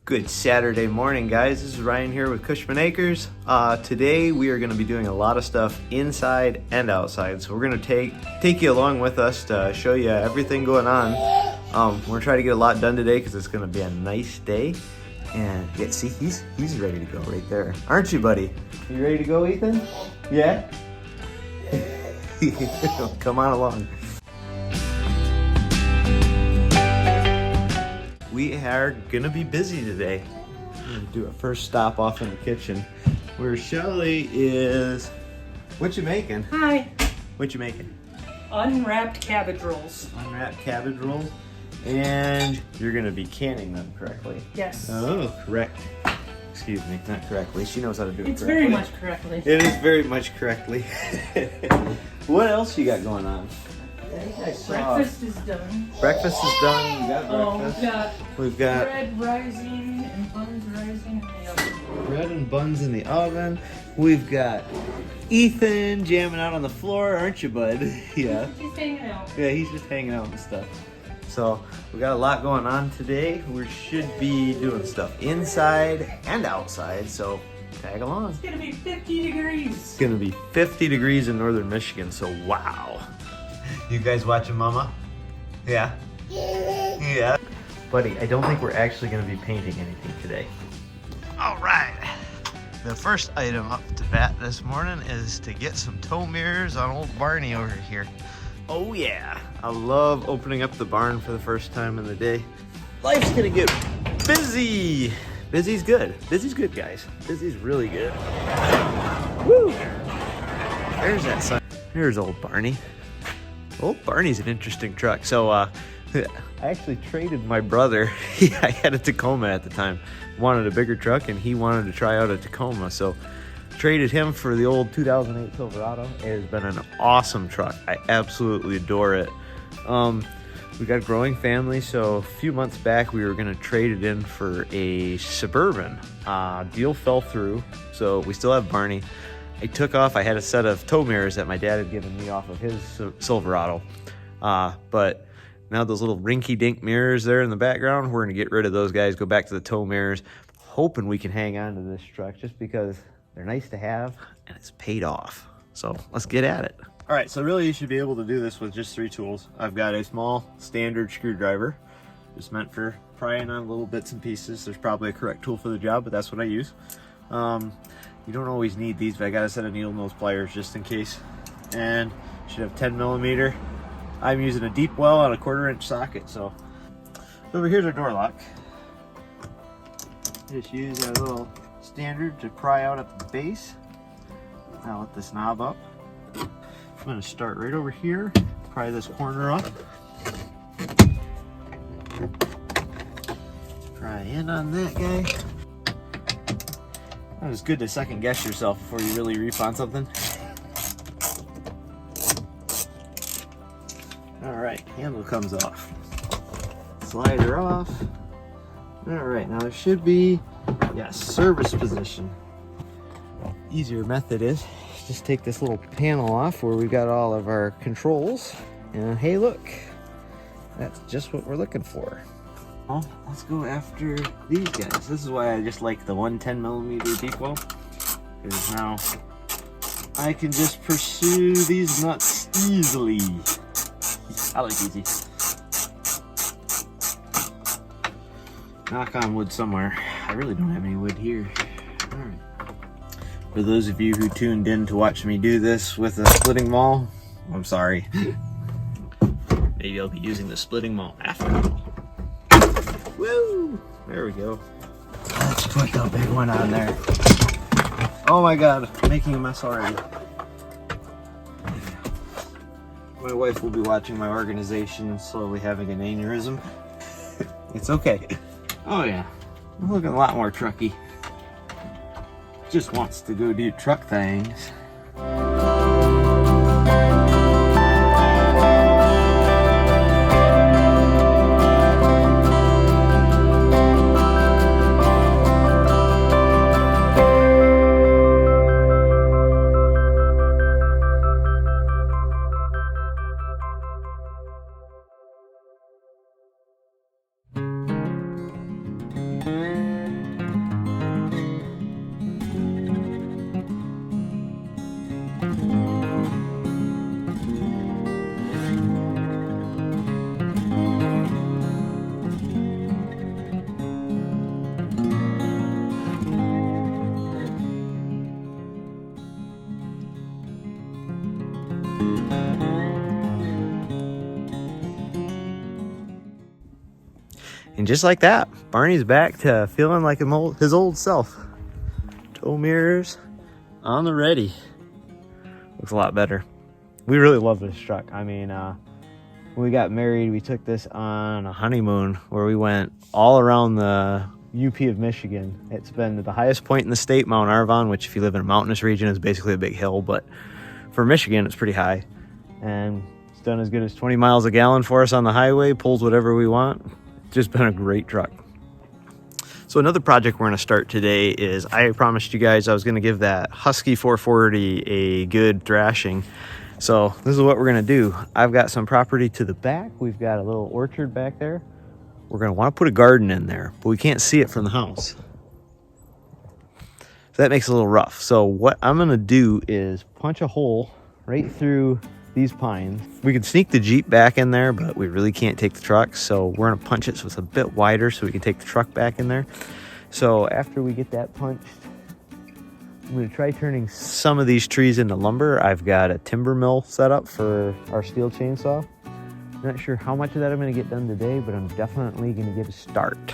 Good Saturday morning, guys. This is Ryan here with Cushman Acres. Today we are going to be doing a lot of stuff inside and outside. So we're going to take you along with us to show you everything going on. We're going to try to get a lot done today because it's going to be a nice day. And yeah, see, he's ready to go right there. Aren't you, buddy? You ready to go, Ethan? Yeah? Come on along. We are gonna be busy today. I'm gonna do a first stop off in the kitchen where Shelly is. What you making? Hi. What you making? Unwrapped cabbage rolls. Unwrapped cabbage rolls. And you're gonna be canning them correctly. Yes. Oh, correct. Excuse me, not correctly. She knows how to do it It's correctly. very much correctly. It is very much correctly. What else you got going on? Breakfast is done. Breakfast is done. We got breakfast. We've got bread rising and buns rising in the oven. Bread and buns in the oven. We've got Ethan jamming out on the floor, aren't you, bud? Yeah. He's hanging out. Yeah, he's just hanging out and stuff. So we got a lot going on today. We should be doing stuff inside and outside, so tag along. It's gonna be 50 degrees. It's gonna be 50 degrees in northern Michigan, so wow. You guys watching Mama? Yeah? Yeah. Buddy, I don't think we're actually gonna be painting anything today. All right. The first item up to bat this morning is to get some tow mirrors on old Barney over here. Oh yeah, I love opening up the barn for the first time in the day. Life's gonna get busy. Busy's good. Busy's good, guys. Busy's really good. Woo! There's that sign. There's old Barney. Old Barney's an interesting truck. So I actually traded my brother. I had a Tacoma at the time. Wanted a bigger truck and he wanted to try out a Tacoma. So traded him for the old 2008 Silverado. It has been an awesome truck. I absolutely adore it. We got a growing family, so a few months back we were going to trade it in for a Suburban. Deal fell through, so we still have Barney. I took off. I had a set of tow mirrors that my dad had given me off of his Silverado. But now those little rinky-dink mirrors there in the background, we're going to get rid of those guys, go back to the tow mirrors, hoping we can hang on to this truck just because they're nice to have and it's paid off. So let's get at it. All right, so really you should be able to do this with just 3 tools. I've got a small standard screwdriver, just meant for prying on little bits and pieces. There's probably a correct tool for the job, but that's what I use. You don't always need these, but I got a set of needle nose pliers just in case. And should have 10 millimeter. I'm using a deep well on a 1/4 inch socket, so. Over here's our door lock. Just use our little standard to pry out at the base. Now let this knob up. I'm gonna start right over here, pry this corner off. Pry in on that guy. It's good to second guess yourself before you really reef on something. All right, handle comes off. Slide her off. All right, now there should be, yes, service position. Easier method is just take this little panel off where we've got all of our controls. And hey, look, that's just what we're looking for. Well, let's go after these guys. This is why I just like the 110 millimeter deep well, because now I can just pursue these nuts easily. I like easy. Knock on wood somewhere. I really don't have any wood here. All right. For those of you who tuned in to watch me do this with a splitting maul, I'm sorry. Maybe I'll be using the splitting maul after all. Woo! There we go. Let's put the big one on there. Oh my god, I'm making a mess already. My wife will be watching my organization slowly having an aneurysm. It's okay. Oh yeah, I'm looking a lot more trucky. Just wants to go do truck things. And just like that, Barney's back to feeling like his old self. Tow mirrors on the ready. Looks a lot better. We really love this truck. I mean, when we got married, we took this on a honeymoon where we went all around the UP of Michigan. It's been the highest point in the state, Mount Arvon, which if you live in a mountainous region is basically a big hill, but for Michigan, it's pretty high. And it's done as good as 20 miles a gallon for us on the highway, pulls whatever we want. Just been a great truck. So another project we're going to start today is, I promised you guys I was going to give that Husky 440 a good thrashing. So this is what we're going to do. I've got some property to the back. We've got a little orchard back there. We're going to want to put a garden in there, but we can't see it from the house. So that makes it a little rough. So what I'm going to do is punch a hole right through these pines. We could sneak the Jeep back in there, but we really can't take the truck. So we're going to punch it so it's a bit wider so we can take the truck back in there. So after we get that punched, I'm going to try turning some of these trees into lumber. I've got a timber mill set up for our steel chainsaw. Not sure how much of that I'm going to get done today, but I'm definitely going to get a start.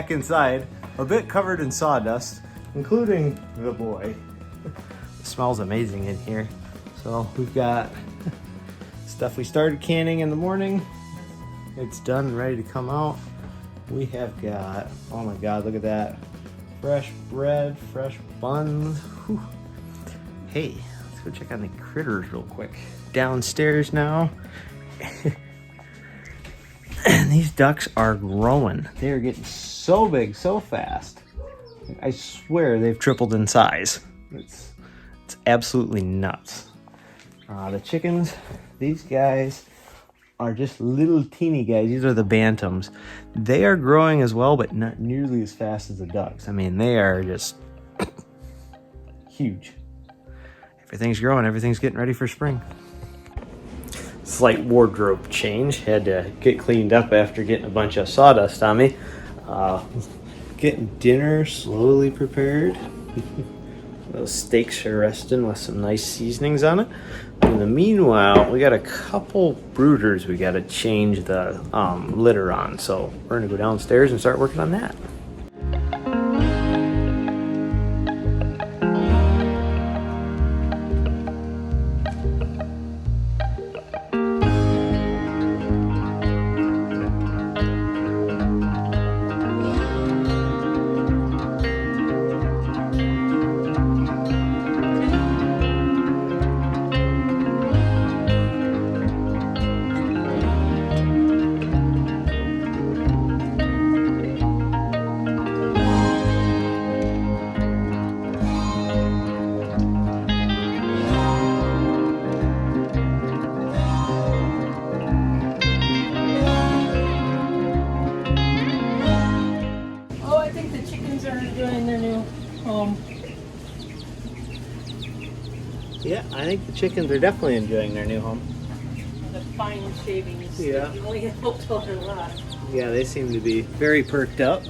back inside, a bit covered in sawdust, including the boy. It smells amazing in here. So we've got stuff we started canning in the morning. It's done and ready to come out. We have got, oh my God, look at that. Fresh bread, fresh buns. Whew. Hey, let's go check on the critters real quick. Downstairs now. And these ducks are growing. They are getting so big so fast. I swear they've tripled in size. It's absolutely nuts. The chickens, these guys are just little teeny guys. These are the bantams. They are growing as well, but not nearly as fast as the ducks. I mean, they are just huge. Everything's growing. Everything's getting ready for spring. Slight wardrobe change. Had to get cleaned up after getting a bunch of sawdust on me. Getting dinner slowly prepared. Those steaks are resting with some nice seasonings on it. In the meanwhile, we got a couple brooders we got to change the litter on. So we're going to go downstairs and start working on that. Yeah, I think the chickens are definitely enjoying their new home. The fine shavings. Yeah. You only helped out a lot. Yeah, they seem to be very perked up.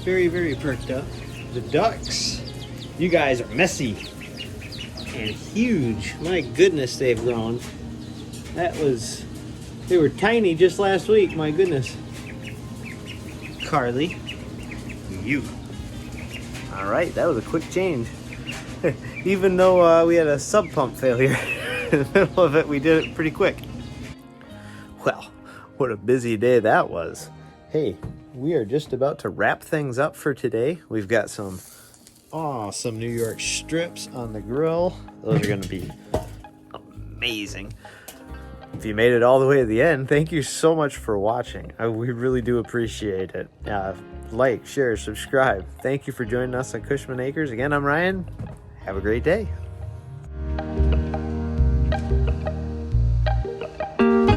Very, very perked up. The ducks, you guys are messy and huge. My goodness, they've grown. They were tiny just last week, my goodness. Carly, you. All right, that was a quick change. Even though we had a sub pump failure in the middle of it, we did it pretty quick. Well, what a busy day that was. Hey, we are just about to wrap things up for today. We've got some awesome New York strips on the grill. Those are gonna be amazing. If you made it all the way to the end, thank you so much for watching. We really do appreciate it. Like, share, subscribe. Thank you for joining us at Cushman Acres. Again, I'm Ryan. Have a great day.